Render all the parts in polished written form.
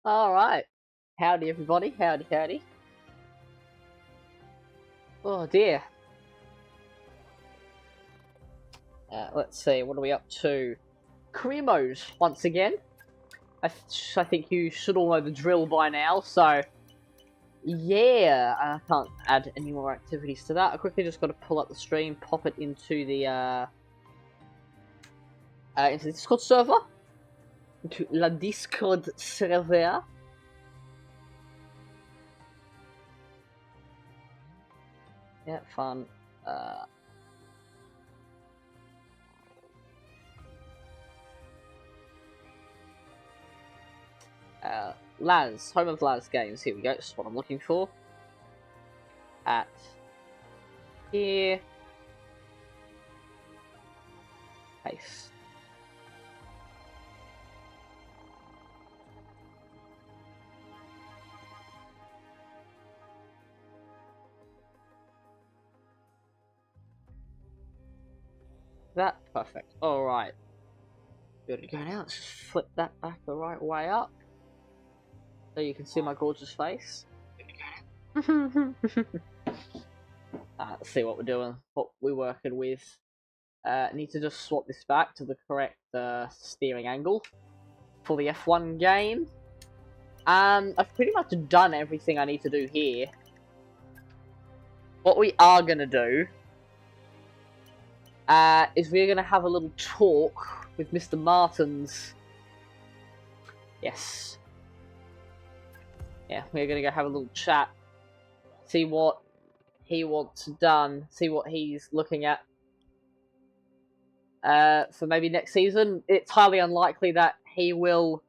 Alright. Howdy everybody, howdy howdy. Oh dear. Let's see, what are we up to? Career mode, once again. I think you should all know the drill by now, so... Yeah, I can't add any more activities to that. I quickly just got to pull up the stream, pop it into the Discord server. Into la Discord server. Yeah, fun. Laz, home of Laz games. Here we go. This is what I'm looking for. At here. Paste. That perfect. All right. Good to go now. Let's just flip that back the right way up, so you can see my gorgeous face. Let's see what we're doing. What we're working with. Need to just swap this back to the correct steering angle for the F1 game. I've pretty much done everything I need to do here. What we are gonna do is we're gonna have a little talk with Mr. Martins. Yes. Yeah, we're gonna go have a little chat. See what he wants done. See what he's looking at. For maybe next season. It's highly unlikely that he will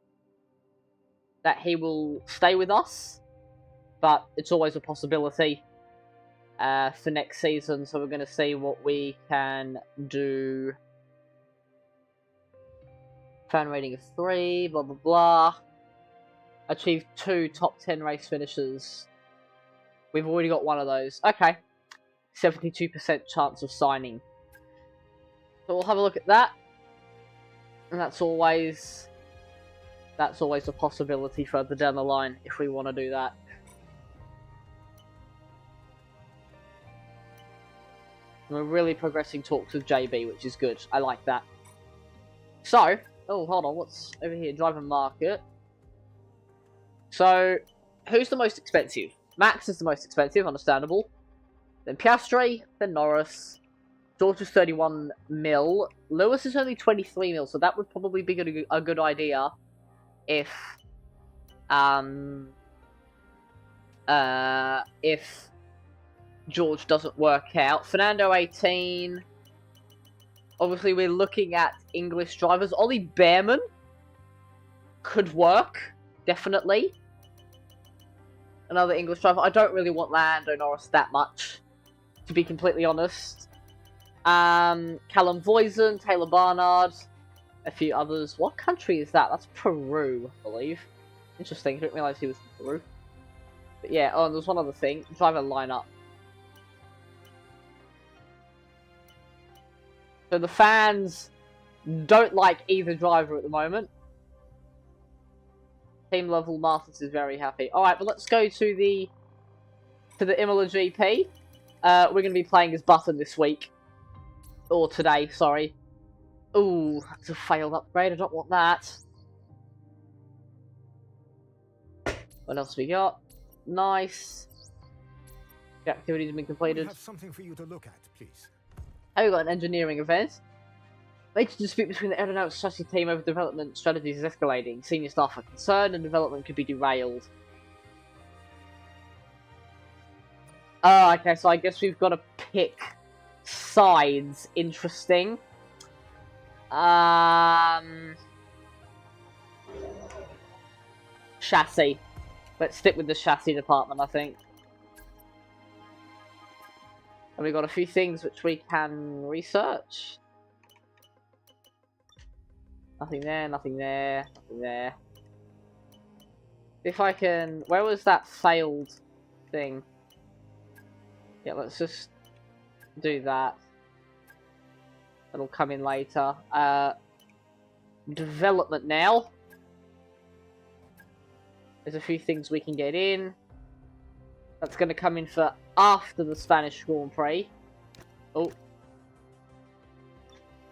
stay with us, but it's always a possibility for next season. So we're going to see what we can do. Fan rating of 3, blah blah blah. Achieved 2 top 10 race finishes. We've already got one of those. Okay, 72% chance of signing. So we'll have a look at that, and that's always a possibility further down the line if we want to do that. And we're really progressing talks with JB, which is good. I like that. So, oh, hold on, what's over here? Driver market. So, who's the most expensive? Max is the most expensive, understandable. Then Piastri, then Norris. George is 31 mil. Lewis is only 23 mil, so that would probably be a good idea if George doesn't work out. Fernando 18. Obviously, we're looking at English drivers. Ollie Behrman could work, definitely. Another English driver. I don't really want Lando Norris that much, to be completely honest. Callum Voisin, Taylor Barnard, a few others. What country is that? That's Peru, I believe. Interesting, I didn't realise he was from Peru. But yeah, oh, and there's one other thing. Driver lineup. So the fans don't like either driver at the moment. Team level Martins is very happy. Alright, but let's go to the Imola GP. We're going to be playing as Button this week. Or today, sorry. Ooh, that's a failed upgrade. I don't want that. What else we got? Nice. The activity's been completed. We have something for you to look at, please. Oh, we got an engineering event. Major dispute between the aeronautics strategy team over development strategies is escalating. Senior staff are concerned and development could be derailed. Oh, okay, so I guess we've got to pick sides. Interesting. Chassis. Let's stick with the chassis department, I think. And we've got a few things which we can research. Nothing there, nothing there, nothing there. If I can... Where was that failed thing? Yeah, let's just do that. It'll come in later. Development now. There's a few things we can get in. That's going to come in for after the Spanish Grand Prix. Oh.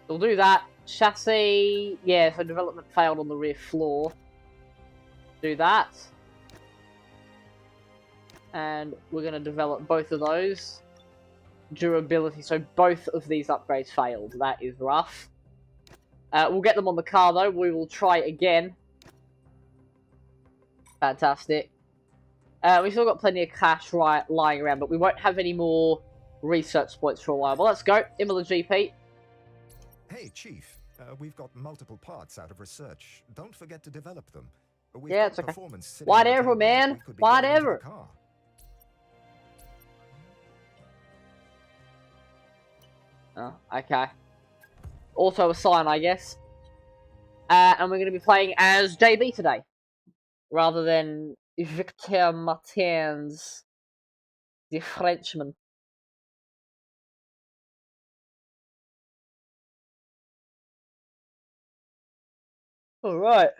We'll do that. Chassis, yeah, so development failed on the rear floor. Do that. And we're going to develop both of those. Durability, so both of these upgrades failed. That is rough. We'll get them on the car though. We will try again. Fantastic. We've still got plenty of cash lying around, but we won't have any more research points for a while. But let's go. Imola GP. Hey, Chief. We've got multiple parts out of research. Don't forget to develop them. Yeah, it's okay. Whatever, man. Whatever. Oh, okay. Also a sign, I guess. And we're going to be playing as JB today. Rather than Victor Martins, the Frenchman. Alright.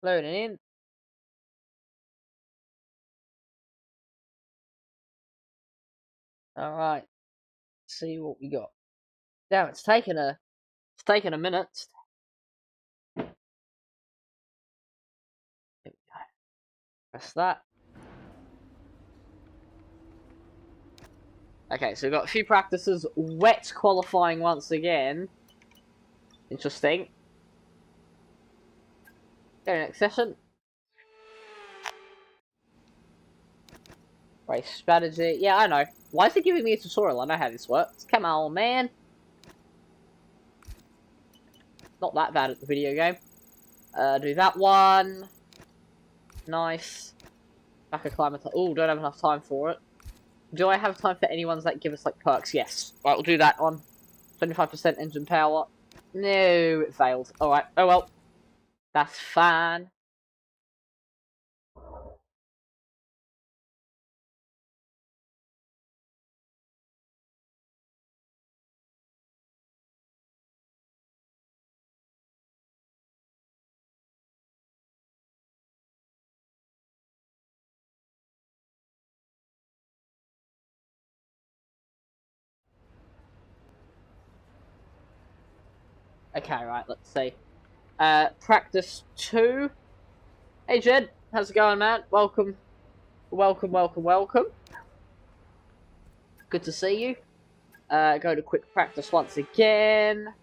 Loading in. Alright. See what we got. Damn, it's taken a minute. There we go. Press that. Okay, so we've got a few practices. Wet qualifying once again. Interesting. Okay, next session. Race strategy. Yeah, I know. Why is it giving me a tutorial? I know how this works. Come on, man. Not that bad at the video game. Do that one. Nice. Back acclimatize. Oh, don't have enough time for it. Do I have time for any ones that give us, like, perks? Yes. Right, we'll do that one. 25% engine power. No, it failed. Alright. Oh, well. That's fine. Okay, right, let's see. Practice 2. Hey, Jed. How's it going, man? Welcome. Welcome, welcome, welcome. Good to see you. Go to quick practice once again.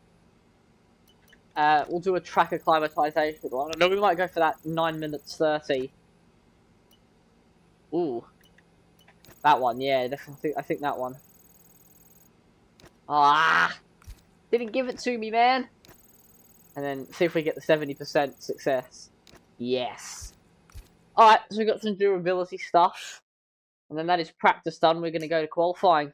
We'll do a track acclimatization one. No, we might go for that 9 minutes 30. Ooh. That one, yeah, definitely. I think that one. Ah! Didn't give it to me, man! And then see if we get the 70% success. Yes! Alright, so we've got some durability stuff. And then that is practice done. We're going to go to qualifying.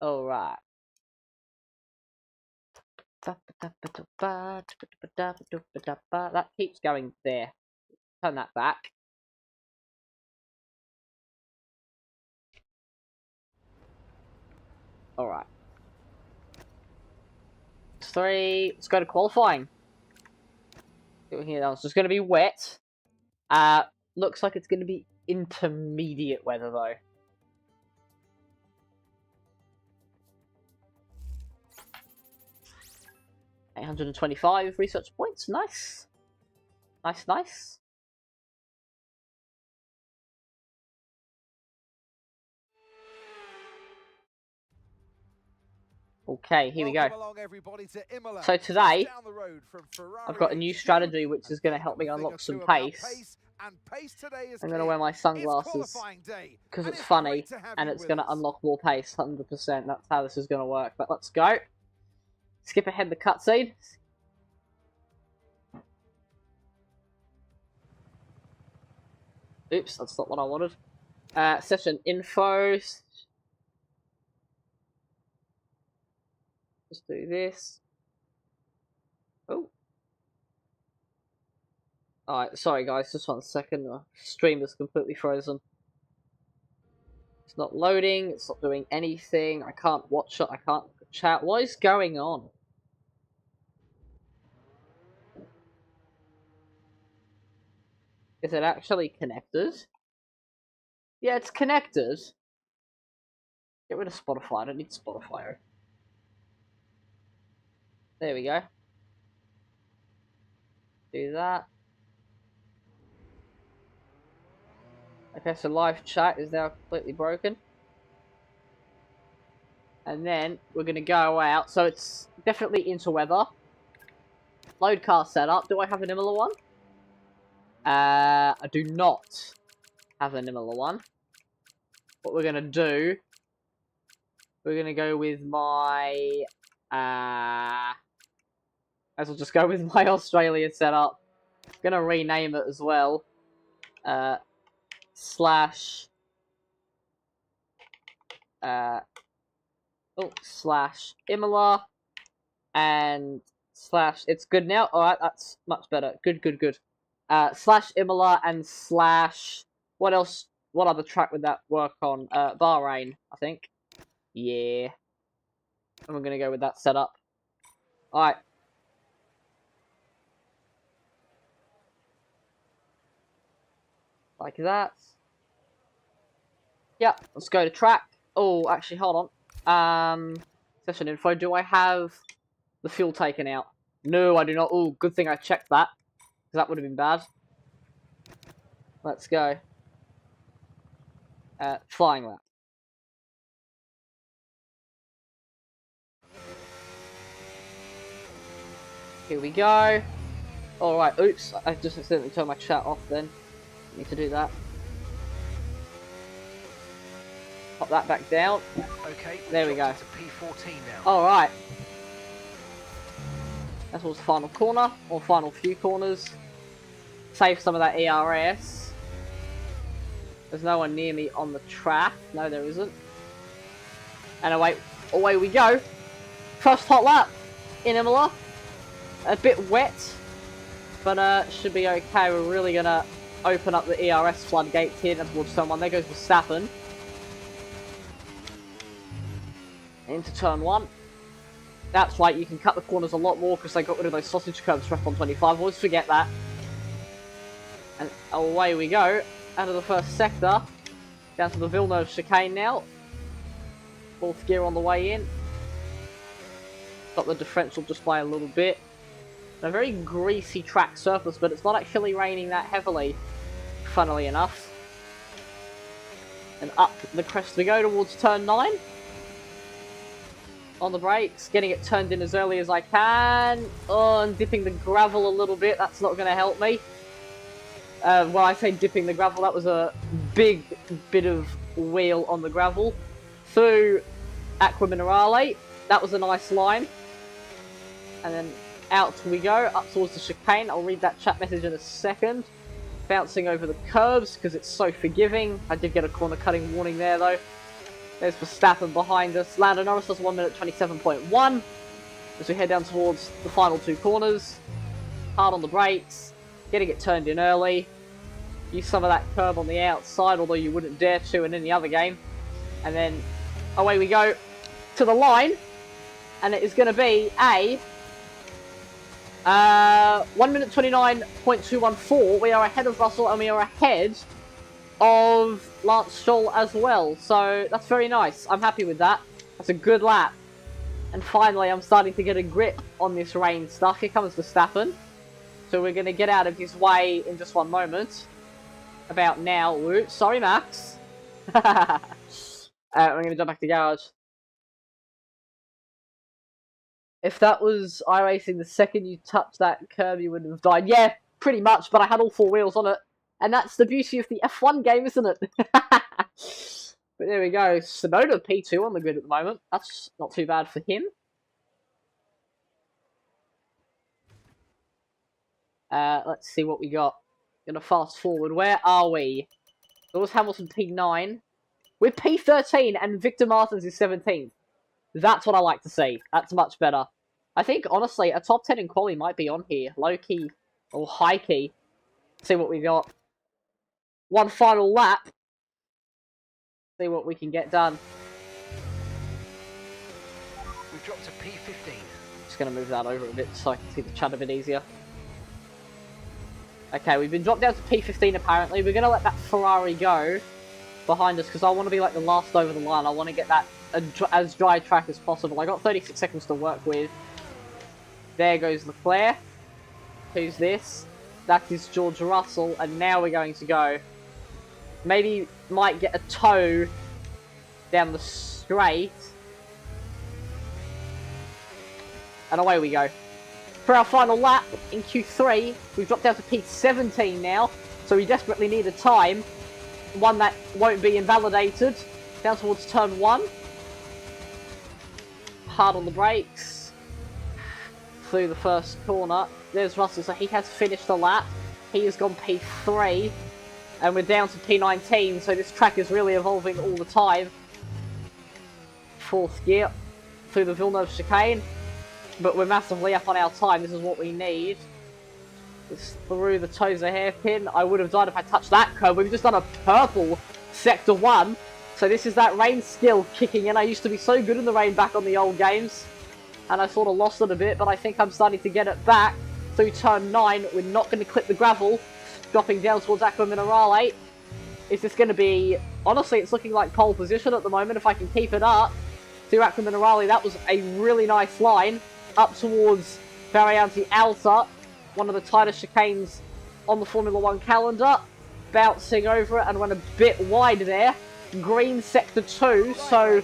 Alright. That keeps going there. Turn that back. Alright. 3. Let's go to qualifying. It's just going to be wet. Looks like it's going to be intermediate weather, though. $825 research points. Nice. Nice, nice. Okay, here we go. So today, I've got a new strategy which is going to help me unlock some pace. I'm going to wear my sunglasses because it's funny and it's going to unlock more pace, 100%. That's how this is going to work. But let's go. Skip ahead the cutscene. Oops, that's not what I wanted. Session info. Just do this. Oh. Alright, sorry guys, just 1 second. My stream is completely frozen. It's not loading, it's not doing anything. I can't watch it, I can't chat. What is going on? Is it actually connected? Yeah, it's connected. Get rid of Spotify, I don't need Spotify. There we go. Do that. Okay, so live chat is now completely broken. And then we're going to go out. So it's definitely into weather. Load car setup. Do I have an Imola one? I do not have an Imola one. What we're going to do, we're going to go with my... as I'll just go with my Australian setup. I'm going to rename it as well. Slash... slash Imola. And slash... It's good now? Alright, that's much better. Good, good, good. Slash Imola and slash... What else? What other track would that work on? Bahrain, I think. Yeah. And we're going to go with that setup. Alright. Like that. Yeah, let's go to track. Oh, actually, hold on. Session info. Do I have the fuel taken out? No, I do not. Oh, good thing I checked that. Because that would have been bad. Let's go. Flying lap. Here we go. Alright, oops. I just accidentally turned my chat off then. Need to do that. Pop that back down. Okay, there we go. P14 now. Alright. That's towards the final corner, or final few corners. Save some of that ERS. There's no one near me on the track. No, there isn't. And away we go. First hot lap in Imola. A bit wet, but should be okay. We're really gonna open up the ERS floodgates here towards turn 1. There goes Verstappen. Into turn 1. That's right, you can cut the corners a lot more because they got rid of those sausage curbs for F125. Always forget that. And away we go. Out of the first sector. Down to the Villeneuve chicane now. 4th gear on the way in. Got the differential just by a little bit. A very greasy track surface, but it's not actually raining that heavily, funnily enough. And up the crest we go towards turn 9. On the brakes, getting it turned in as early as I can. Oh, and dipping the gravel a little bit, that's not going to help me. When I say dipping the gravel, that was a big bit of wheel on the gravel. Through Aqua Minerale, that was a nice line. And then out we go, up towards the chicane. I'll read that chat message in a second. Bouncing over the curbs, because it's so forgiving. I did get a corner cutting warning there, though. There's Verstappen behind us. Lando Norris does 1 minute 27.1. As we head down towards the final 2 corners. Hard on the brakes. Getting it turned in early. Use some of that curb on the outside, although you wouldn't dare to in any other game. And then away we go to the line. And it is going to be a 1 minute 29.214. We are ahead of Russell and we are ahead of Lance Stroll as well. So that's very nice. I'm happy with that. That's a good lap. And finally, I'm starting to get a grip on this rain stuff. Here comes Verstappen. So we're going to get out of his way in just 1 moment. About now. Oops, sorry, Max. We're going to jump back to garage. If that was iRacing, the second you touched that curb, you would have died. Yeah, pretty much, but I had all 4 wheels on it. And that's the beauty of the F1 game, isn't it? But there we go. Sonoda P2 on the grid at the moment. That's not too bad for him. Let's see what we got. Gonna fast forward. Where are we? Lewis Hamilton P9. We're P13 and Victor Martins is 17th. That's what I like to see. That's much better. I think, honestly, a top 10 in quali might be on here. Low-key or high-key. See what we got. One final lap. See what we can get done. We've dropped to P15. Just going to move that over a bit so I can see the chat a bit easier. Okay, we've been dropped down to P15 apparently. We're going to let that Ferrari go behind us because I want to be like the last over the line. I want to get that as dry track as possible. I got 36 seconds to work with. There goes Leclerc. Who's this? That is George Russell. And now we're going to go. Maybe might get a toe down the straight. And away we go. For our final lap in Q3, we've dropped down to P17 now. So we desperately need a time. One that won't be invalidated. Down towards turn 1. Hard on the brakes. Through the first corner. There's Russell, so he has finished the lap. He has gone P3. And we're down to P19, so this track is really evolving all the time. 4th gear. Through the Villeneuve chicane. But we're massively up on our time. This is what we need. It's through the Tozer hairpin. I would have died if I touched that curb. We've just done a purple Sector 1. So this is that rain skill kicking in. I used to be so good in the rain back on the old games. And I sort of lost it a bit, but I think I'm starting to get it back. Through turn 9, we're not going to clip the gravel. Dropping down towards Aqua Minerale. Is this going to be... Honestly, it's looking like pole position at the moment. If I can keep it up. Through Aqua Minerale, that was a really nice line. Up towards Variante Alta. One of the tightest chicanes on the Formula 1 calendar. Bouncing over it and went a bit wide there. Green Sector 2, so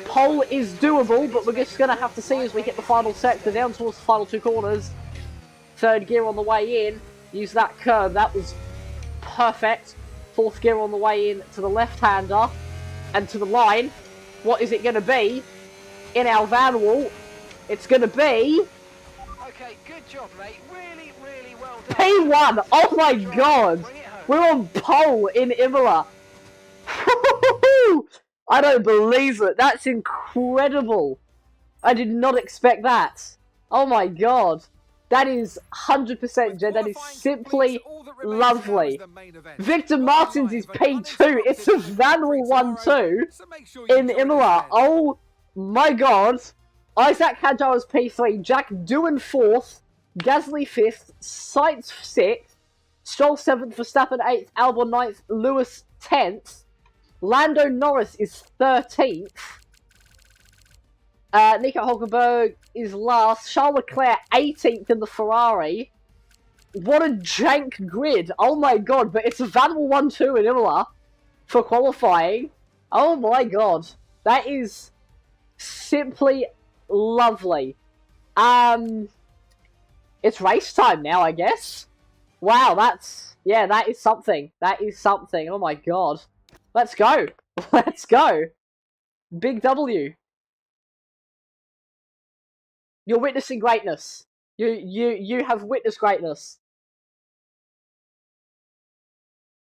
pole is doable, but we're just going to have to see as we hit the final sector down towards the final 2 corners. 3rd gear on the way in. Use that curve. That was perfect. 4th gear on the way in to the left-hander. And to the line. What is it going to be? In our Vanwall. It's going to be... Okay, good job, mate. Really, really well done. P1! Oh my god! We're on pole in Imola. I don't believe it. That's incredible. I did not expect that. Oh my god. That is 100% Jed. That is simply lovely. Victor Martins is P2. It's a Vanwall 1-2 in Imola. Oh my god. Isaac Hadjar is P3. Jack Doohan 4th. Gasly 5th. Sainz 6th. Stroll 7th. Verstappen 8th. Albon 9th. Lewis 10th. Lando Norris is 13th. Nico Hulkenberg is last. Charles Leclerc 18th in the Ferrari. What a jank grid. Oh my god, but it's a Vanwall 1-2 in Imola for qualifying. Oh my god. That is simply lovely. It's race time now, I guess. Wow, that's... Yeah, that is something. That is something. Oh my god. Let's go. Let's go. Big W. You're witnessing greatness. You have witnessed greatness.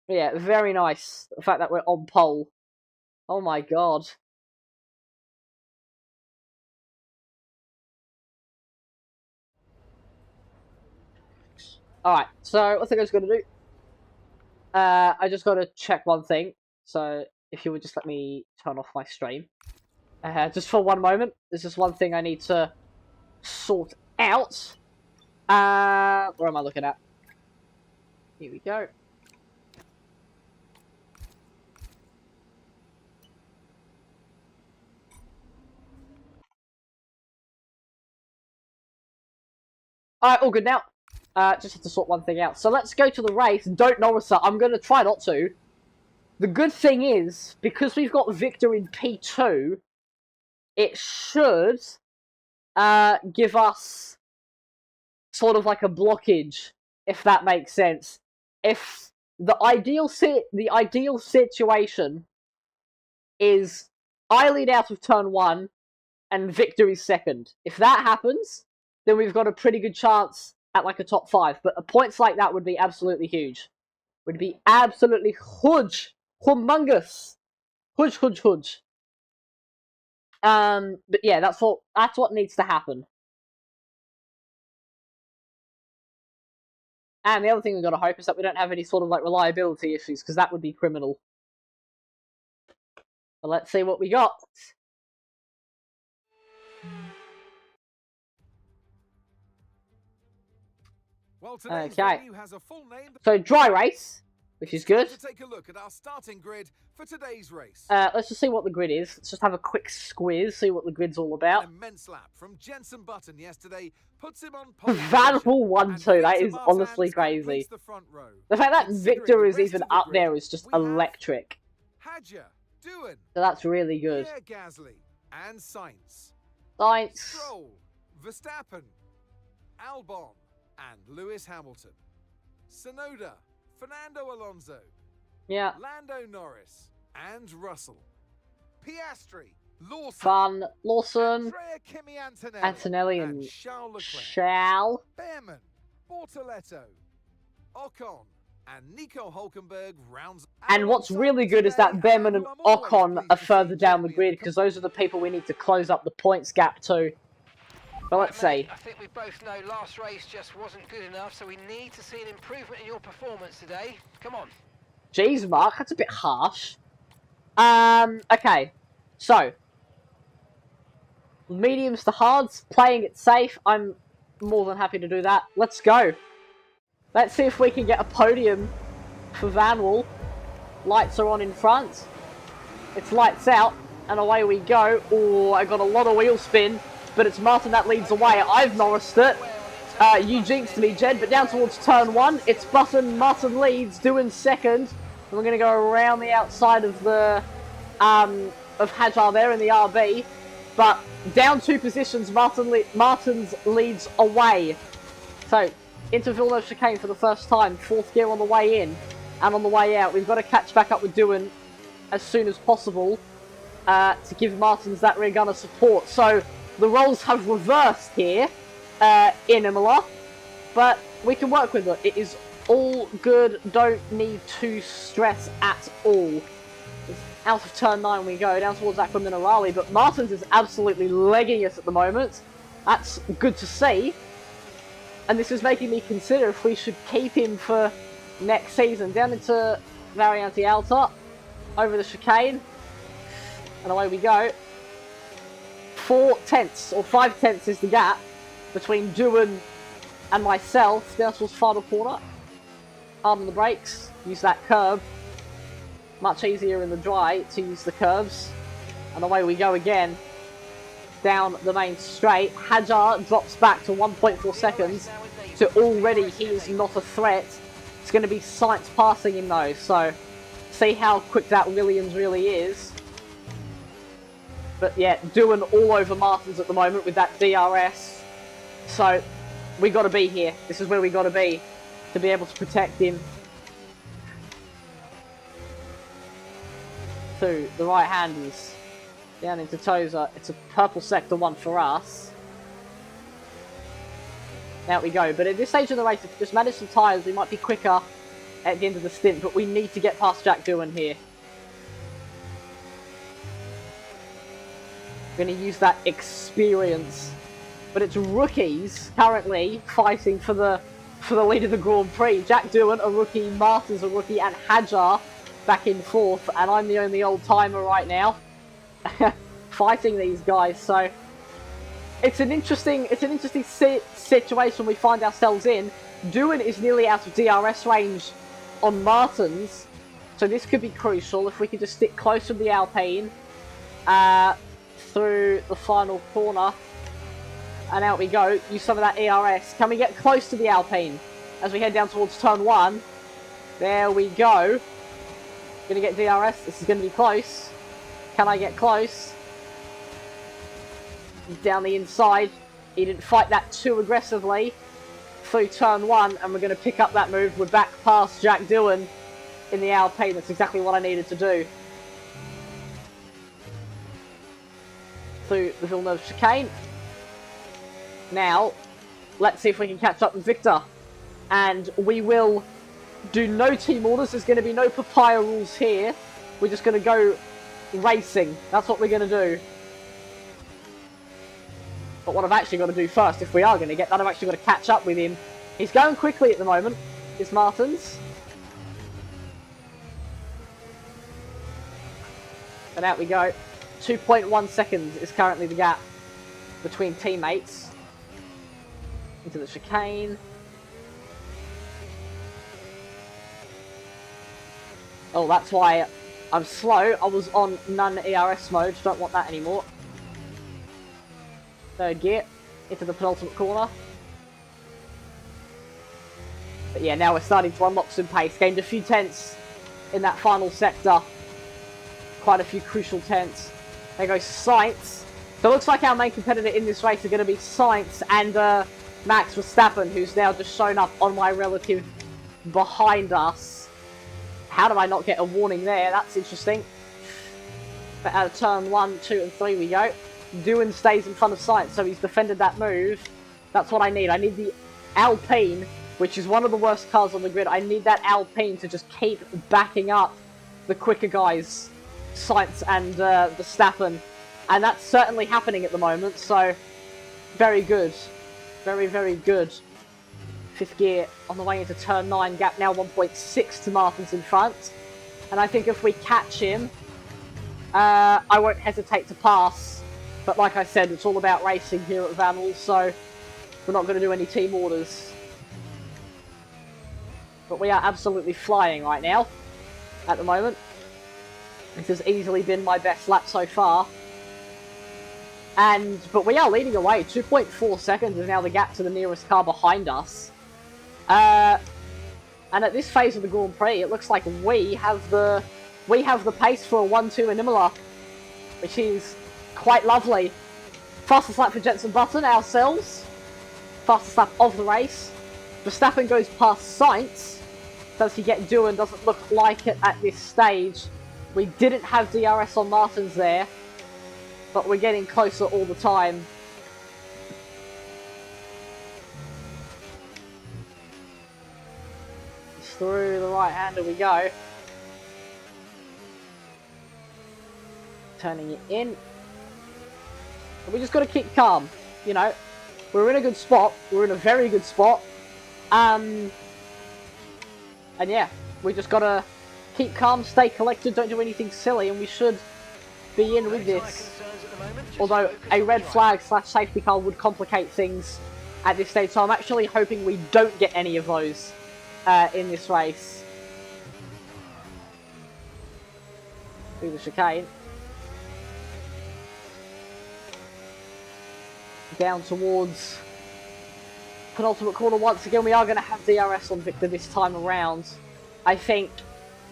Yeah, very nice. The fact that we're on pole. Oh my god. Alright, so what I think I was going to do... I just got to check one thing. So, if you would just let me turn off my stream. Just for one moment. There's just one thing I need to sort out. Where am I looking at? Here we go. Alright, all good now. Just have to sort one thing out. So let's go to the race. Don't Norris her. I'm going to try not to. The good thing is, because we've got Victor in P2, it should give us sort of like a blockage, if that makes sense. If the ideal situation is I lead out of turn 1 and Victor is second. If that happens, then we've got a pretty good chance at like a top 5. But points like that would be absolutely huge. would be absolutely huge, humongous, huge. But yeah, that's what needs to happen. And the other thing we've got to hope is that we don't have any sort of like reliability issues, because that would be criminal. But let's see what we got. Well, today's Okay. venue has a full name. So dry race, which is good. To take a look at our starting grid for today's race. Let's just see what the grid is. Let's just have a quick squiz, see what the grid's all about. An immense lap from Jensen Button yesterday puts him on pole Vanwall 1-2, that is Martins honestly crazy. the front row. The fact that Considering Victor the is rest even of the up grid, there is just we have electric. Hadja, Doohan, So that's really good. Pierre Gasly, and Sainz. Sainz. Stroll, Verstappen, Albon, and Lewis Hamilton. Sonoda, Fernando Alonso, Yeah. Lando Norris, and Russell. Piastri, Lawson, Andrea Kimi Antonelli, and and Charles Leclerc. Shal. Behrman, Bortoletto, Ocon, and Nico Hulkenberg rounds. And what's really good is that Behrman and Ocon are further down the grid, because those are the people we need to close up the points gap to. But let's see. I think we both know last race just wasn't good enough, so we need to see an improvement in your performance today. Come on. Jeez, Mark, that's a bit harsh. Okay. So, mediums to hards, playing it safe. I'm more than happy to do that. Let's go. Let's see if we can get a podium for Vanwall. Lights are on in front. It's lights out, and away we go. Oh, I got a lot of wheel spin, but it's Martin that leads the way. I've Norrised it. You jinxed me, Jed, but down towards turn 1, it's Button. Martin leads, Doohan second. And we're going to go around the outside of the of Hadjar there in the RB. But down 2 positions, Martin's leads away. So, into Villeneuve chicane for the first time. 4th gear on the way in and on the way out. We've got to catch back up with Doohan as soon as possible to give Martins that rear gunner support. So, the roles have reversed here in Imola, but we can work with it. It is all good, don't need to stress at all. It's out of turn 9 we go, down towards Aqua Minerale, but Martins is absolutely legging us at the moment. That's good to see. And this is making me consider if we should keep him for next season. Down into Variante Alta, over the chicane, and away we go. 4 tenths, or 5 tenths is the gap between Doohan and myself. Down towards final corner. Hard on the brakes, use that curb. Much easier in the dry to use the curbs. And away we go again. Down the main straight. Hadjar drops back to 1.4 seconds. So already he is not a threat. It's going to be Sainz passing him though. So see how quick that Williams really is. But yeah, Doohan all over Martins at the moment with that DRS. So we got to be here. This is where we got to be able to protect him. To the right-handers. Down into Toza. It's a purple sector 1 for us. Out we go. But at this stage of the race, if we just manage some tyres, we might be quicker at the end of the stint. But we need to get past Jack Doohan here. We're going to use that experience. But it's rookies currently fighting for the lead of the Grand Prix. Jack Doohan, a rookie, Martins, a rookie, and Hadjar back in 4th. And I'm the only old-timer right now fighting these guys. So it's an interesting situation we find ourselves in. Doohan is nearly out of DRS range on Martins. So this could be crucial if we can just stick close to the Alpine through the final corner. And out we go. Use some of that ERS. Can we get close to the Alpine as we head down towards turn 1? There we go. Gonna get DRS. This is gonna be close. Can I get close? Down the inside. He didn't fight that too aggressively. Through turn 1, and we're gonna pick up that move. We're back past Jack Doohan in the Alpine. That's exactly what I needed to do. Through the Villeneuve chicane. Now, let's see if we can catch up with Victor. And we will do no team orders. There's going to be no papaya rules here. We're just going to go racing. That's what we're going to do. But what I've actually got to do first, if we are going to get that, I've actually got to catch up with him. He's going quickly at the moment, is Martins. And out we go. 2.1 seconds is currently the gap between teammates. Into the chicane. Oh, that's why I'm slow. I was on non-ERS mode. Don't want that anymore. Third gear. Into the penultimate corner. But yeah, now we're starting to unlock some pace. Gained a few tenths in that final sector. Quite a few crucial tenths. There goes Sainz. So it looks like our main competitor in this race are going to be Sainz and Max Verstappen, who's now just shown up on my relative behind us. How do I not get a warning there? That's interesting. But out of turn 1, 2 and 3 we go. Doohan stays in front of Sainz, so he's defended that move. That's what I need. I need the Alpine, which is one of the worst cars on the grid. I need that Alpine to just keep backing up the quicker guys, Sainz and Verstappen. And that's certainly happening at the moment, so very good. Very, very good. Fifth gear on the way into turn 9. Gap now 1.6 to Martins in front. And I think if we catch him, I won't hesitate to pass. But like I said, it's all about racing here at Vanwall, so we're not going to do any team orders. But we are absolutely flying right now, at the moment. This has easily been my best lap so far. But we are leading away. 2.4 seconds is now the gap to the nearest car behind us. And at this phase of the Grand Prix, it looks like we have the pace for a 1-2 in Imola, which is quite lovely. Fastest lap for Jenson Button, ourselves. Fastest lap of the race. Verstappen goes past Sainz. Does he get Doohan? Doesn't look like it at this stage. We didn't have DRS on Martins there, but we're getting closer all the time. Through the right-hander we go. Turning it in. But we just got to keep calm, you know. We're in a good spot. We're in a very good spot. And yeah, we just got to keep calm, stay collected, don't do anything silly, and we should be in with this. Although a red flag / safety car would complicate things at this stage, so I'm actually hoping we don't get any of those in this race. Through the chicane. Down towards penultimate corner once again. We are going to have DRS on Victor this time around. I think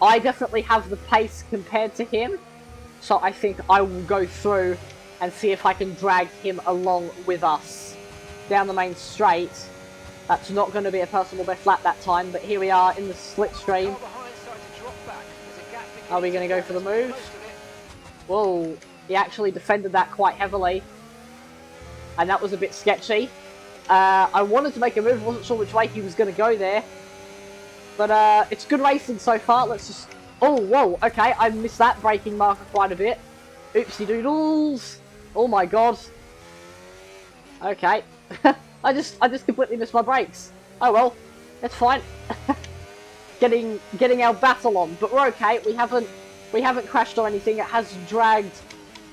I definitely have the pace compared to him, so I think I will go through and see if I can drag him along with us down the main straight. That's not going to be a personal best lap that time, but here we are in the slipstream. Are we going to go for the move? Whoa, he actually defended that quite heavily, and that was a bit sketchy. I wanted to make a move, wasn't sure which way he was going to go there, but it's good racing so far. Let's just... Oh, whoa, okay, I missed that braking marker quite a bit. Oopsie doodles. Oh my god. Okay. I just completely missed my brakes. Oh well, that's fine. getting our battle on, but we're okay. We haven't crashed or anything. It has dragged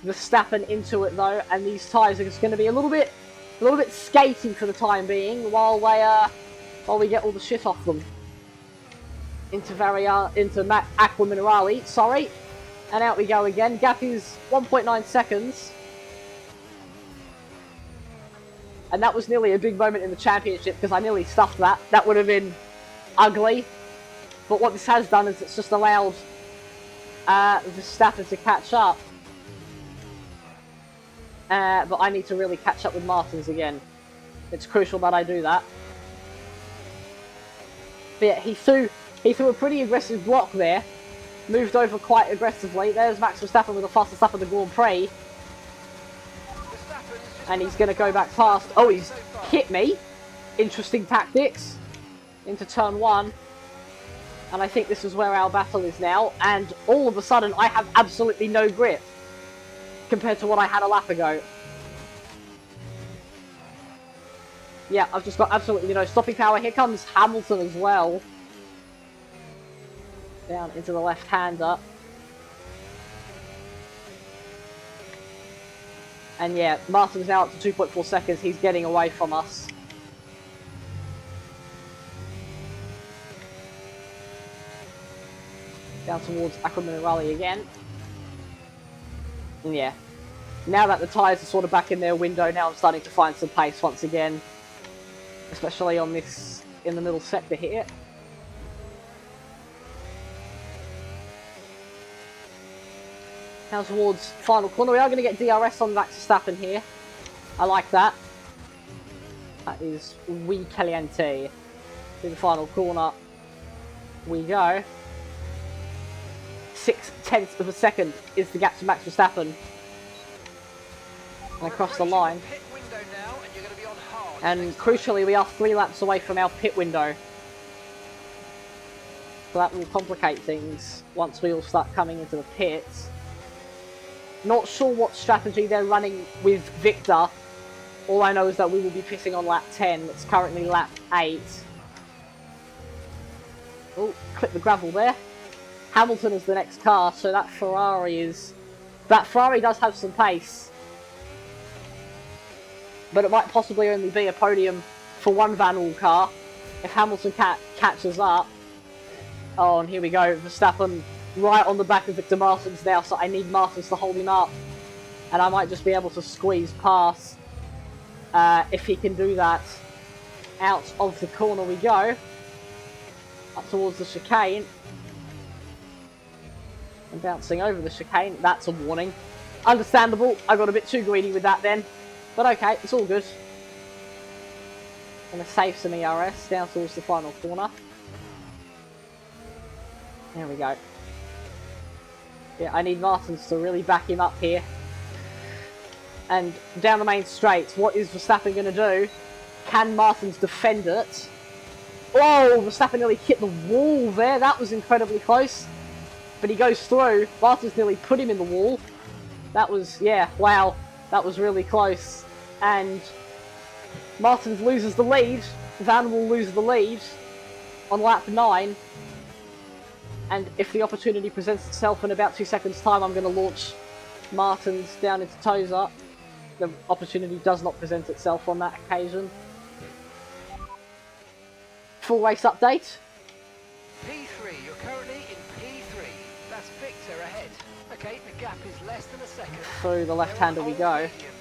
Verstappen into it though, and these tyres are just going to be a little bit skating for the time being while we get all the shit off them. Into Aqua Minerale, sorry, and out we go again. Gap is 1.9 seconds. And that was nearly a big moment in the championship because I nearly stuffed that. That would have been ugly. But what this has done is it's just allowed Verstappen to catch up. But I need to really catch up with Martins again. It's crucial that I do that. But yeah, he threw a pretty aggressive block there. Moved over quite aggressively. There's Max Verstappen with the fastest lap of the Grand Prix. And he's going to go back fast. Oh, he's hit me. Interesting tactics. Into turn 1. And I think this is where our battle is now, and all of a sudden I have absolutely no grip compared to what I had a lap ago. Yeah, I've just got absolutely no stopping power. Here comes Hamilton as well. Down into the left-hander. And yeah, Martin's now up to 2.4 seconds. He's getting away from us. Down towards Ackerman and Raleigh again. And yeah, now that the tyres are sort of back in their window, now I'm starting to find some pace once again. Especially on this, in the middle sector here. Now towards final corner, we are going to get DRS on Max Verstappen here. I like that. That is muy caliente. To the final corner we go. 0.6 of a second is the gap to Max Verstappen. And across the line. And crucially, we are 3 laps away from our pit window. So that will complicate things once we all start coming into the pits. Not sure what strategy they're running with Victor. All I know is that we will be pitting on lap 10. It's currently lap 8. Oh, clip the gravel there. Hamilton is the next car, so that Ferrari is... That Ferrari does have some pace. But it might possibly only be a podium for one Vanwall car if Hamilton catches up. Oh, and here we go. Verstappen right on the back of Victor Martins now, so I need Martins to hold him up. And I might just be able to squeeze past if he can do that. Out of the corner we go. Up towards the chicane. And bouncing over the chicane. That's a warning. Understandable. I got a bit too greedy with that then. But okay, it's all good. Gonna save some ERS down towards the final corner. There we go. Yeah, I need Martins to really back him up here. And down the main straight, what is Verstappen going to do? Can Martins defend it? Oh, Verstappen nearly hit the wall there. That was incredibly close. But he goes through. Martins nearly put him in the wall. That was, yeah, wow. That was really close. And Martins loses the lead. Vanwall loses the lead on lap 9. And if the opportunity presents itself in about 2 seconds' time, I'm going to launch Martins down into Toza. The opportunity does not present itself on that occasion. Full race update. P3, you're currently in P3. That's Victor ahead. Okay, the gap is less than a second. Through the left-hander we go. Mediums.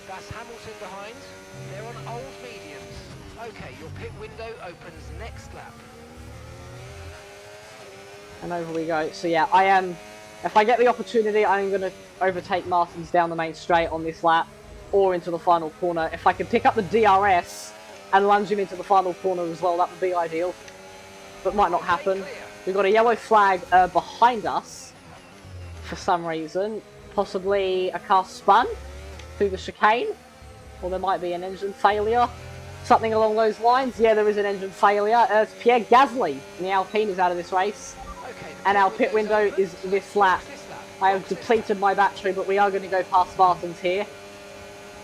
That's Hamilton behind. They're on old mediums. Okay, your pit window opens next lap. And over we go. So yeah, I am... If I get the opportunity, I'm going to overtake Martins down the main straight on this lap. Or into the final corner. If I can pick up the DRS and lunge him into the final corner as well, that would be ideal. But might not happen. We've got a yellow flag behind us. For some reason. Possibly a car spun through the chicane. Or there might be an engine failure. Something along those lines. Yeah, there is an engine failure. It's Pierre Gasly. And the Alpine is out of this race. And our pit window is this lap. I have depleted my battery, but we are going to go past Martins here.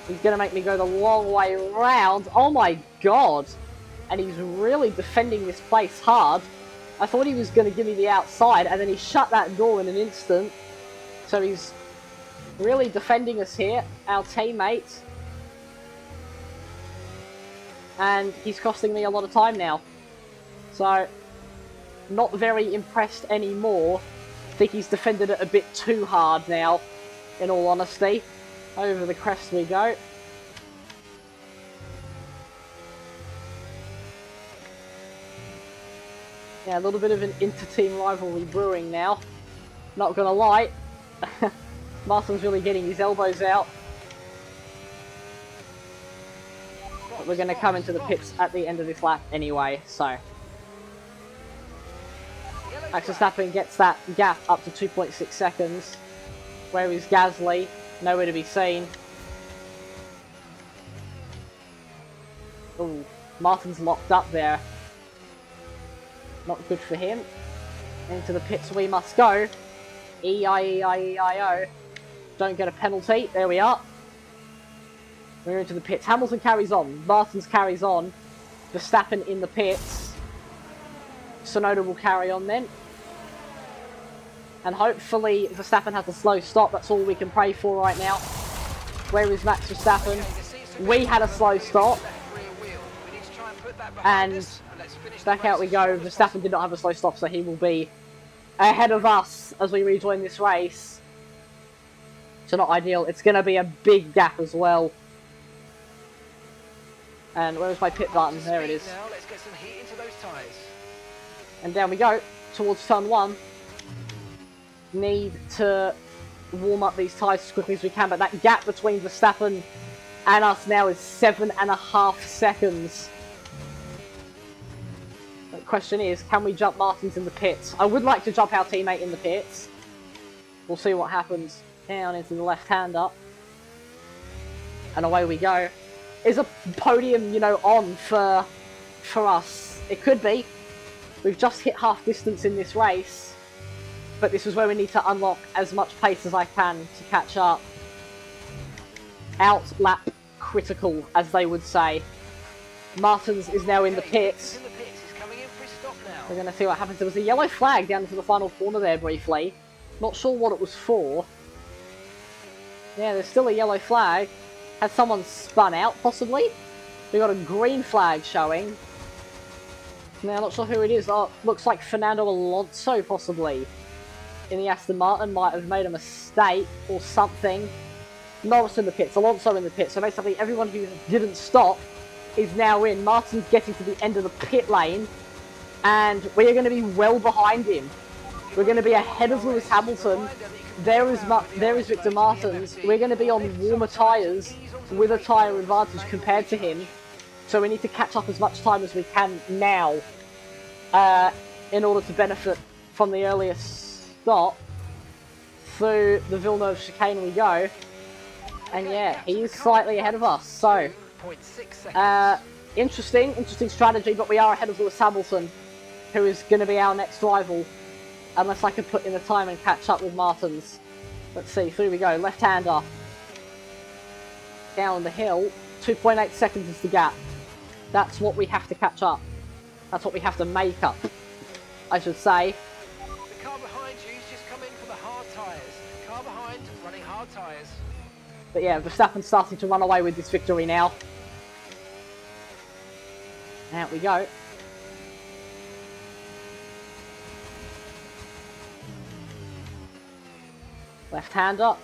He's going to make me go the long way around. Oh my god. And he's really defending this place hard. I thought he was going to give me the outside, and then he shut that door in an instant. So he's really defending us here, our teammate. And he's costing me a lot of time now. So, not very impressed anymore. I think he's defended it a bit too hard now, in all honesty. Over the crest we go. Yeah, a little bit of an inter-team rivalry brewing now. Not gonna lie. Martin's really getting his elbows out. But we're gonna come into the pits at the end of this lap anyway, so. Max Verstappen gets that gap up to 2.6 seconds. Where is Gasly? Nowhere to be seen. Oh, Martin's locked up there. Not good for him. Into the pits we must go. E-I-E-I-E-I-O. Don't get a penalty. There we are. We're into the pits. Hamilton carries on. Martins carries on. Verstappen in the pits. Tsunoda will carry on then. And hopefully Verstappen has a slow stop. That's all we can pray for right now. Where is Max Verstappen? We had a slow stop. And back out we go. Verstappen did not have a slow stop, so he will be ahead of us as we rejoin this race. So not ideal. It's going to be a big gap as well. And where's my pit button? There it is. And down we go towards turn 1. Need to warm up these tyres as quickly as we can, but that gap between Verstappen and us now is 7.5 seconds. The question is, can we jump Martins in the pits? I would like to jump our teammate in the pits. We'll see what happens. Down into the left-hander. And away we go. Is a podium, you know, on for us? It could be. We've just hit half distance in this race. But this is where we need to unlock as much pace as I can to catch up. Outlap critical, as they would say. Martins is now in the pits. We're going to see what happens. There was a yellow flag down into the final corner there briefly. Not sure what it was for. Yeah, there's still a yellow flag. Has someone spun out, possibly? We got a green flag showing. Now, not sure who it is. Oh, looks like Fernando Alonso, possibly. In the Aston Martin, might have made a mistake or something. Norris in the pits, Alonso in the pits. So basically, everyone who didn't stop is now in. Martin's getting to the end of the pit lane. And we are going to be well behind him. We're going to be ahead of Lewis Hamilton. There is Victor Martins. We're going to be on warmer tyres with a tyre advantage compared to him. So we need to catch up as much time as we can now in order to benefit from the earliest stop. Through the Villeneuve chicane we go. And yeah, he is slightly ahead of us. So, interesting strategy, but we are ahead of Lewis Hamilton, who is going to be our next rival. Unless I can put in the time and catch up with Martins. Let's see, through we go. Left-hander. Down the hill. 2.8 seconds is the gap. That's what we have to catch up. That's what we have to make up, I should say. The car behind you's just come in for the hard tyres. Car behind, running hard tyres. But yeah, Verstappen's starting to run away with this victory now. Out we go. Left-hander.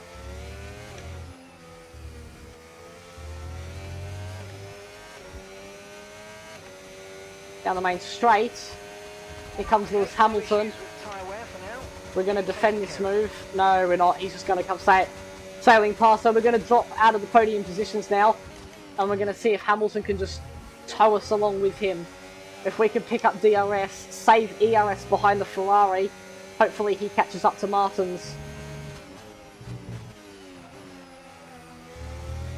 Down the main straight. Here comes Lewis Hamilton. We're going to defend this move. No, we're not. He's just going to come sailing past. So we're going to drop out of the podium positions now. And we're going to see if Hamilton can just tow us along with him. If we can pick up DRS, save ERS behind the Ferrari. Hopefully he catches up to Martins.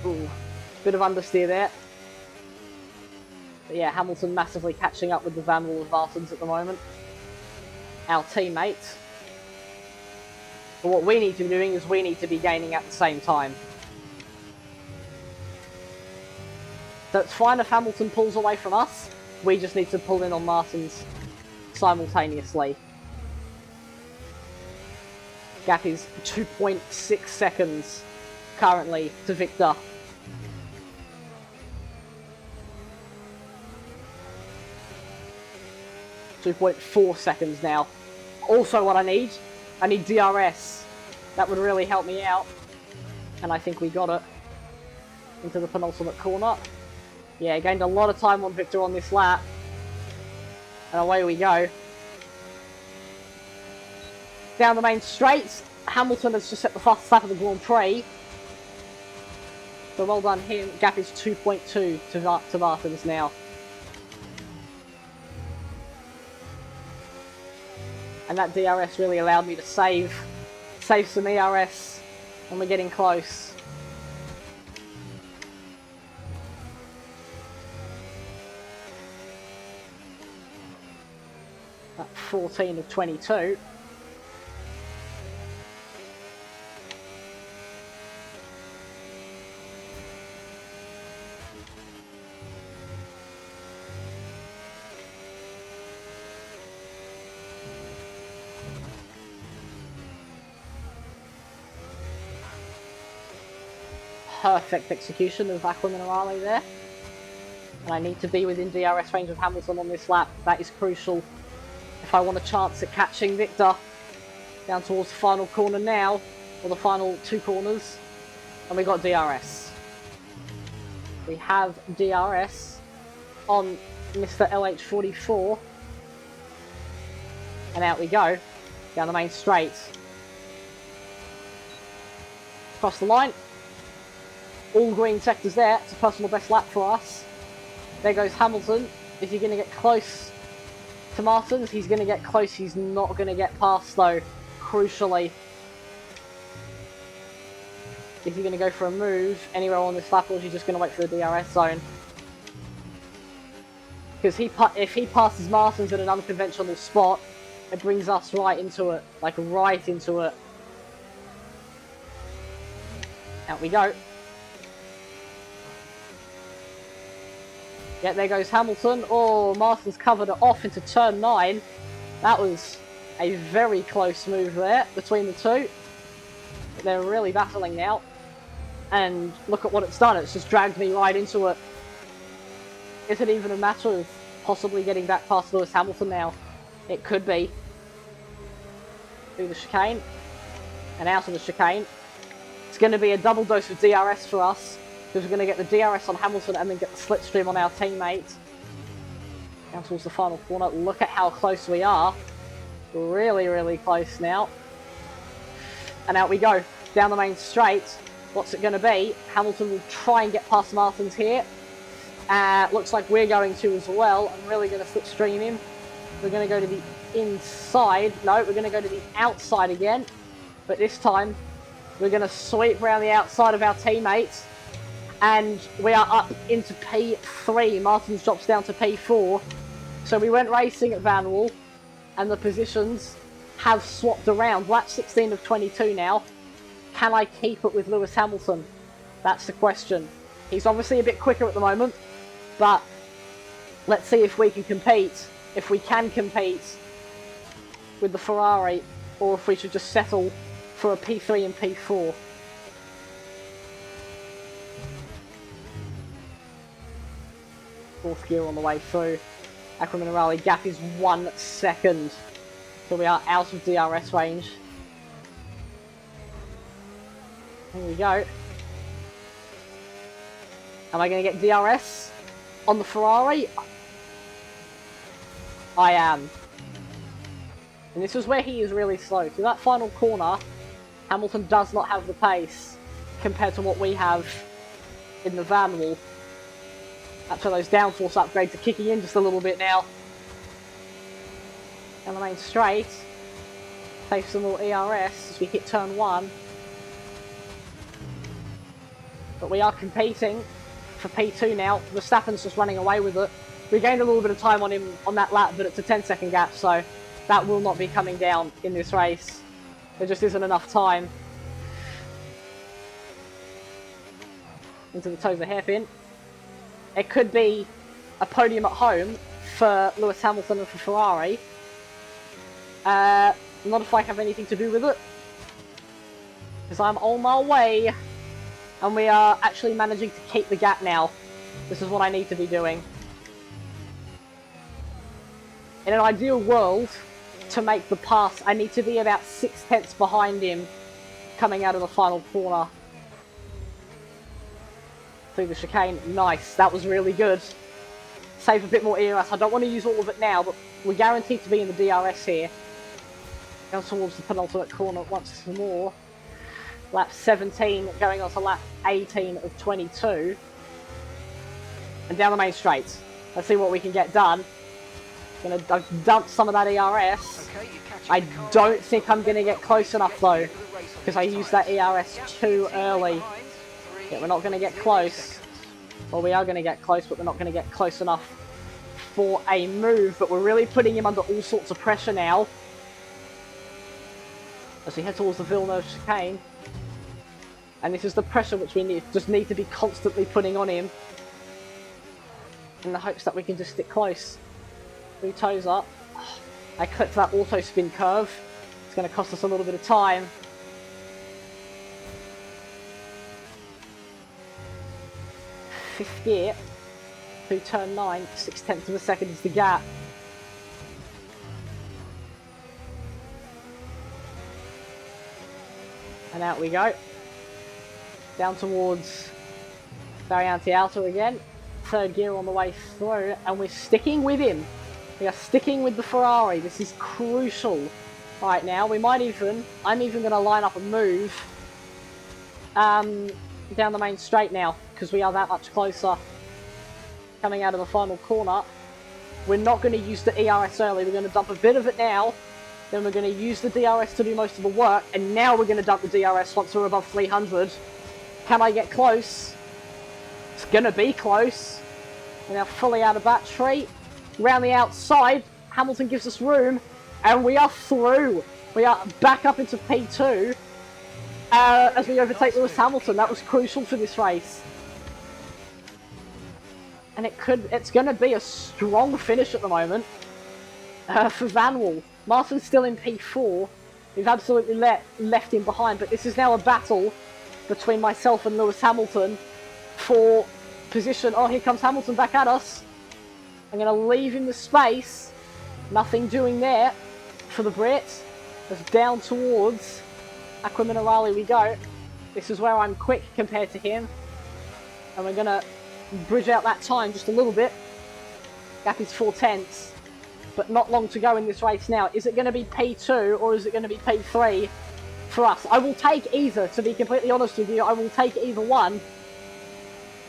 Ooh, bit of understeer there. But yeah, Hamilton massively catching up with the Vanwall of Martins at the moment. Our teammate. But what we need to be doing is we need to be gaining at the same time. So it's fine if Hamilton pulls away from us. We just need to pull in on Martins simultaneously. Gap is 2.6 seconds currently to Victor. 2.4 seconds now. Also what I need DRS. That would really help me out. And I think we got it. Into the penultimate corner. Yeah, gained a lot of time on Victor on this lap. And away we go. Down the main straight. Hamilton has just set the fastest lap of the Grand Prix. So well done him. Gap is 2.2 to Martins now. And that DRS really allowed me to save some ERS, and we're getting close. At 14 of 22. Perfect execution of Aqua Minerale there. And I need to be within DRS range of Hamilton on this lap. That is crucial if I want a chance at catching Victor. Down towards the final corner now, or the final 2 corners. And we got DRS. We have DRS on Mr. LH44. And out we go, down the main straight. Across the line. All green sectors there. It's a personal best lap for us. There goes Hamilton. Is he going to get close to Martins? He's going to get close. He's not going to get past though, crucially. Is he going to go for a move anywhere on this lap, or is he just going to wait for the DRS zone? Because if he passes Martins at an unconventional spot, it brings us right into it. Like right into it. Out we go. Yeah, there goes Hamilton. Oh, Martins covered it off into turn 9. That was a very close move there between the two. They're really battling now. And look at what it's done. It's just dragged me right into it. Is it even a matter of possibly getting back past Lewis Hamilton now? It could be. Through the chicane. And out of the chicane. It's going to be a double dose of DRS for us. Because we're going to get the DRS on Hamilton and then get the slipstream on our teammate. Down towards the final corner. Look at how close we are. Really, really close now. And out we go. Down the main straight. What's it going to be? Hamilton will try and get past Martins here. Looks like we're going to as well. I'm really going to slipstream him. We're going to go to the inside. No, we're going to go to the outside again. But this time, we're going to sweep around the outside of our teammates. And we are up into P3. Martins drops down to P4. So we went racing at Vanwall. And the positions have swapped around. Lap 16 of 22 now. Can I keep it with Lewis Hamilton? That's the question. He's obviously a bit quicker at the moment. But let's see if we can compete. If we can compete with the Ferrari. Or if we should just settle for a P3 and P4. Fourth gear on the way through. Aqua Minerale gap is 1 second. So we are out of DRS range. Here we go. Am I going to get DRS on the Ferrari? I am. And this is where he is really slow. Through that final corner, Hamilton does not have the pace compared to what we have in the Vanwall. That's where those downforce upgrades are kicking in just a little bit now. Down the main straight. Take some more ERS as we hit turn 1. But we are competing for P2 now. Verstappen's just running away with it. We gained a little bit of time on him on that lap, but it's a 10-second gap, so that will not be coming down in this race. There just isn't enough time. Into the toe of the hairpin. It could be a podium at home for Lewis Hamilton and for Ferrari. Not if I have anything to do with it. Because I'm on my way. And we are actually managing to keep the gap now. This is what I need to be doing. In an ideal world, to make the pass, I need to be about 6/10 behind him coming out of the final corner. Through the chicane. Nice. That was really good. Save a bit more ERS. I don't want to use all of it now, but we're guaranteed to be in the DRS here. Down towards the penultimate corner once more. Lap 17 going on to lap 18 of 22. And down the main straight. Let's see what we can get done. Gonna dump some of that ERS. I don't think I'm gonna get close enough though, because I used that ERS too early. Yeah, we're not going to get close. Well, we are going to get close, but we're not going to get close enough for a move, but we're really putting him under all sorts of pressure now. As we head towards the Villeneuve chicane. And this is the pressure which we just need to be constantly putting on him. In the hopes that we can just stick close. 3 toes up. I clipped that auto spin curve. It's going to cost us a little bit of time. Fifth gear. Through turn 9. 6/10 of a second is the gap. And out we go. Down towards Variante Alta again. 3rd gear on the way through. And we're sticking with him. We are sticking with the Ferrari. This is crucial right now. We might even... I'm even going to line up a move down the main straight now. Because we are that much closer. Coming out of the final corner. We're not going to use the ERS early. We're going to dump a bit of it now. Then we're going to use the DRS to do most of the work, and now we're going to dump the DRS once we're above 300. Can I get close? It's going to be close. We're now fully out of battery. Round the outside, Hamilton gives us room, and we are through. We are back up into P2 as we overtake Lewis Hamilton. That was crucial for this race. And it's going to be a strong finish at the moment for Vanwall. Martin's still in P4. We've absolutely left him behind, but this is now a battle between myself and Lewis Hamilton for position. Oh, here comes Hamilton back at us. I'm going to leave him the space. Nothing doing there for the Brit. As down towards Aqua Minerale we go. This is where I'm quick compared to him. And we're going to bridge out that time just a little bit. Gap is 4/10. But not long to go in this race now. Is it going to be P2 or is it going to be P3 for us? I will take either, to be completely honest with you. I will take either one.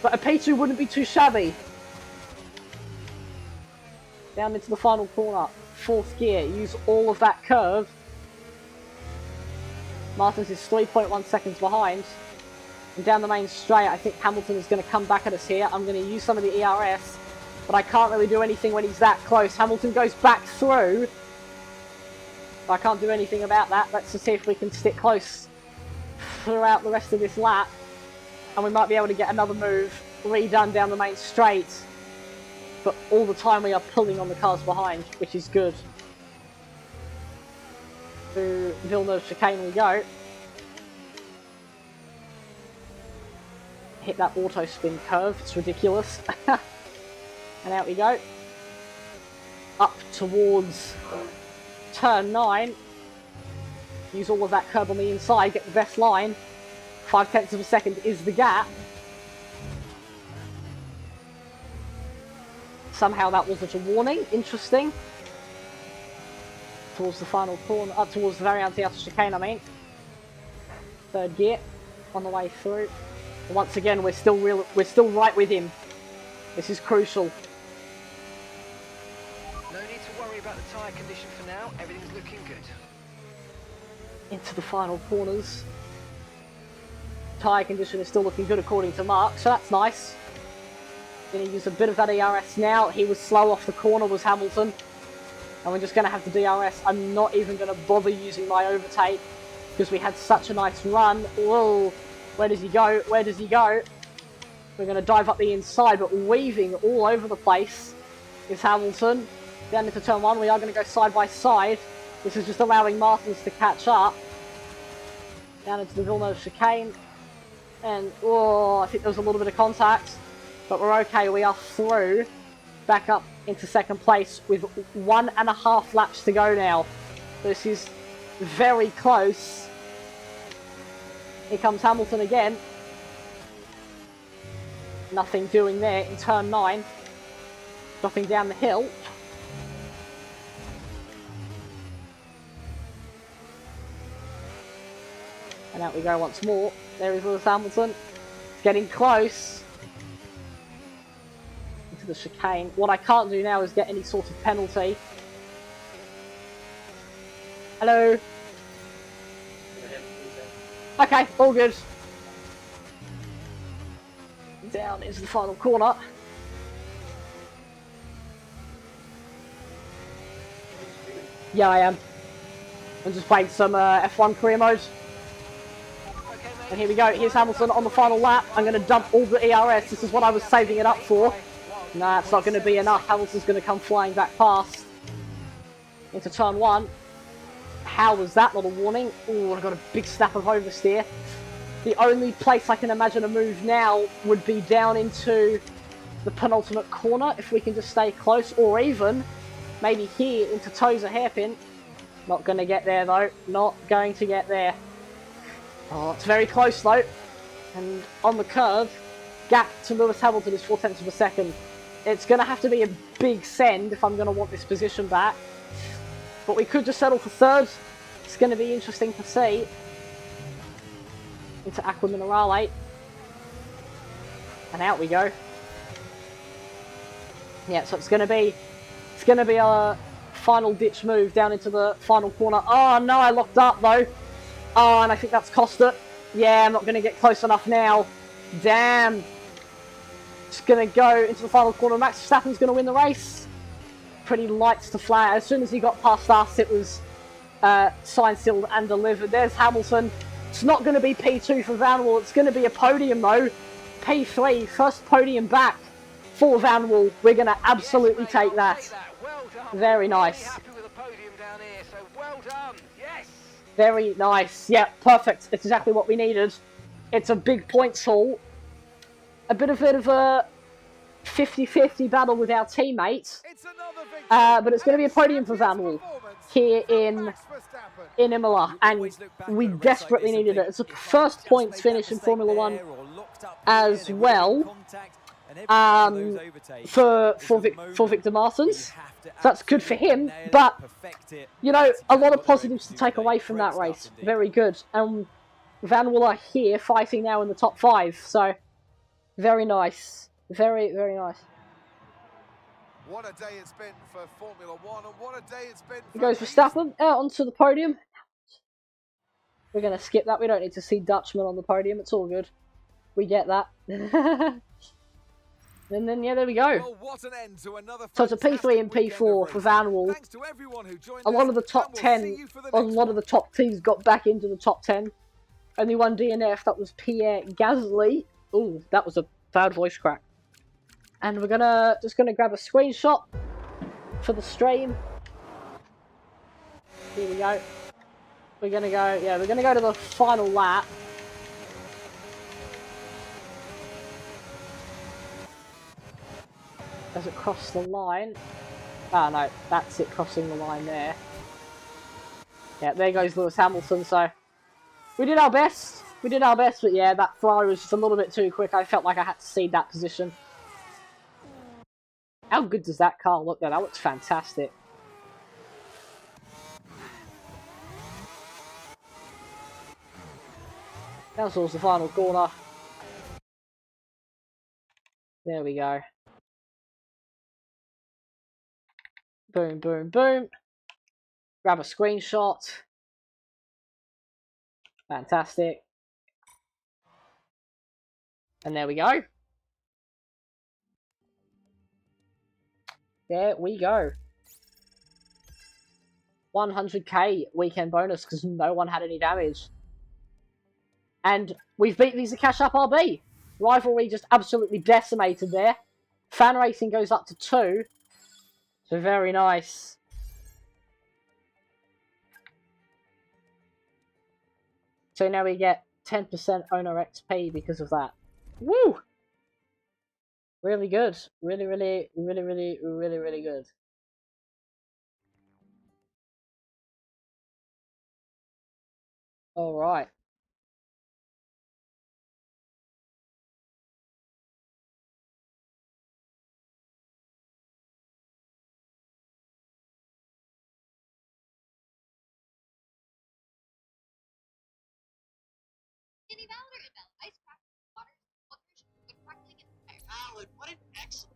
But a P2 wouldn't be too shabby. Down into the final corner. 4th gear. Use all of that curve. Martins is 3.1 seconds behind. And down the main straight, I think Hamilton is going to come back at us here. I'm going to use some of the ERS. But I can't really do anything when he's that close. Hamilton goes back through. But I can't do anything about that. Let's just see if we can stick close throughout the rest of this lap. And we might be able to get another move redone down the main straight. But all the time we are pulling on the cars behind, which is good. To Villeneuve chicane we go. Hit that auto spin curve. It's ridiculous. And out we go. Up towards turn 9. Use all of that curb on the inside, get the best line. 5/10 of a second is the gap. Somehow that wasn't a warning. Interesting. Towards the final corner, towards the Variante Alta chicane, I mean. 3rd gear on the way through. And once again, we're still right with him. This is crucial. No need to worry about the tyre condition for now. Everything's looking good. Into the final corners. Tyre condition is still looking good according to Mark, so that's nice. Going to use a bit of that ERS now. He was slow off the corner, was Hamilton. And we're just going to have the DRS. I'm not even going to bother using my overtake because we had such a nice run. Whoa, where does he go? Where does he go? We're going to dive up the inside, but weaving all over the place is Hamilton. Down into turn 1, we are going to go side by side. This is just allowing Martins to catch up. Down into the Villeneuve chicane. And, oh, I think there was a little bit of contact. But we're okay, we are through. Back up into 2nd place with 1.5 laps to go now. This is very close. Here comes Hamilton again. Nothing doing there in turn 9. Dropping down the hill. And out we go once more. There is Lewis Hamilton. Getting close. Into the chicane. What I can't do now is get any sort of penalty. Hello. Okay, all good. Down into the final corner. Yeah, I am. I'm just playing some F1 career mode. And here we go. Here's Hamilton on the final lap. I'm going to dump all the ERS. This is what I was saving it up for. Nah, it's not going to be enough. Hamilton's going to come flying back past into turn 1. How was that not a warning? Oh, I got a big snap of oversteer. The only place I can imagine a move now would be down into the penultimate corner, if we can just stay close, or even maybe here into Tozer hairpin. Not going to get there though, not going to get there. Oh, it's very close though, and on the curve, gap to Lewis Hamilton is 0.4 of a second. It's going to have to be a big send if I'm going to want this position back, but we could just settle for third. It's going to be interesting to see. Into Aqua Minerale, and out we go. Yeah, so it's going to be a final ditch move down into the final corner. Oh no, I locked up though. Oh, and I think that's cost it. Yeah, I'm not going to get close enough now. Damn. Just going to go into the final corner. Max Verstappen's going to win the race. Pretty lights to flat. As soon as he got past us, it was signed, sealed, and delivered. There's Hamilton. It's not going to be P2 for Vanwall. It's going to be a podium though. P3, first podium back for Vanwall. We're going to absolutely take that. Very nice. Very nice. Yeah, perfect. It's exactly what we needed. It's a big points haul. A bit of a 50-50 battle with our teammates. But it's going to be a podium for Vanwall here in Imola, and we desperately needed it. It's a first points finish in Formula 1 as well for Victor Martins. So that's good for him, but, you know, a lot of positives to take away from that race. Very good. Vanwall are here fighting now in the top 5, so very nice. Very, very nice. What a day it's been for Formula 1, and what a day it's been for... He goes Verstappen out onto the podium. We're going to skip that. We don't need to see Dutchman on the podium. It's all good. We get that. And then, yeah, there we go. Well, what an end to another so it's a P3 and P4 for Vanwall. A lot of the top 10, a lot of the top teams got back into the top 10. Only one DNF, that was Pierre Gasly. Ooh, that was a bad voice crack. And we're just gonna grab a screenshot for the stream. Here we go. We're gonna go to the final lap. Does it cross the line? Ah, no, that's it crossing the line there. Yeah, there goes Lewis Hamilton, so we did our best. We did our best, but yeah, that Ferrari was just a little bit too quick. I felt like I had to cede that position. How good does that car look there? That looks fantastic. Now towards the final corner. There we go. Boom, boom, boom. Grab a screenshot. Fantastic. And there we go. There we go. 100k weekend bonus because no one had any damage. And we've beat Visa Cash Up RB. Rivalry just absolutely decimated there. Fan racing goes up to 2. So very nice. So now we get 10% owner XP because of that. Woo! Really good. Really, really, really, really, really, really good. Alright.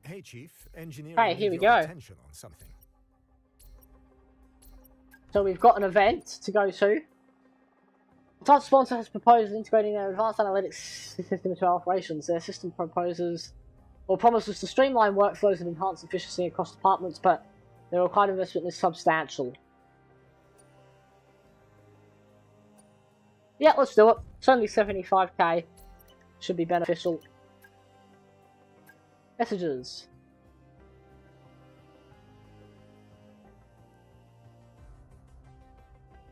Hey, Chief. Engineering. Hey, here we need your go. attention on something. So we've got an event to go to. The top sponsor has proposed integrating their advanced analytics system into our operations. Their system promises to streamline workflows and enhance efficiency across departments, but the required investment is substantial. Yeah, let's do it. It's only 75k. Should be beneficial. Messages.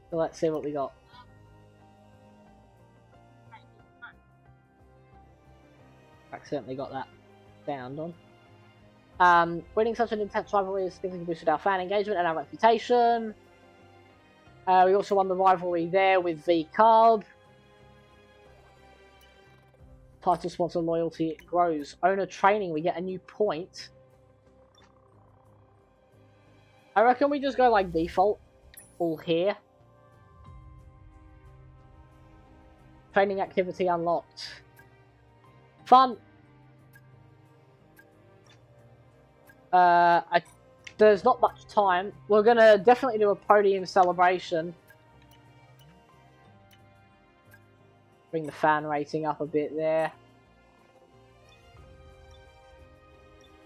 So let's see what we got. Accidentally got that found on. Winning such an intense rivalry has significantly boosted our fan engagement and our reputation. We also won the rivalry there with V-Carb. Title sponsor loyalty grows. Owner training, we get a new point. I reckon we just go like default. All here. Training activity unlocked. Fun. There's not much time. We're gonna definitely do a podium celebration. Bring the fan rating up a bit there.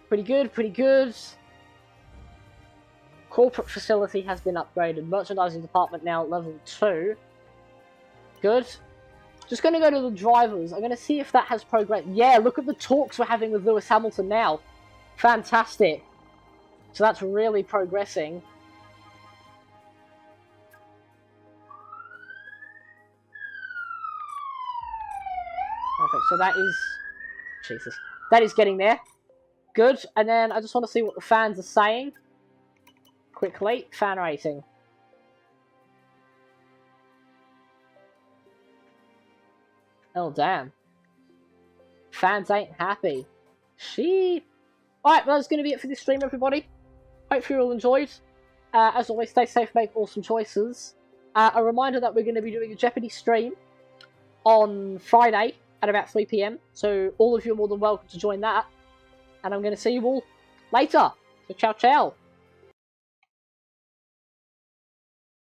Pretty good, pretty good. Corporate facility has been upgraded. Merchandising department now at level 2. Good. Just going to go to the drivers. I'm going to see if that has progressed. Yeah, look at the talks we're having with Lewis Hamilton now. Fantastic. So that's really progressing. Perfect. So that is... Jesus. That is getting there. Good. And then I just want to see what the fans are saying. Quickly. Fan rating. Oh, damn. Fans ain't happy. Alright, well, that's going to be it for this stream, everybody. Hope you all enjoyed. As always, stay safe, make awesome choices. A reminder that we're going to be doing a Jeopardy stream on Friday at about 3 PM. So all of you are more than welcome to join that. And I'm going to see you all later. So ciao, ciao.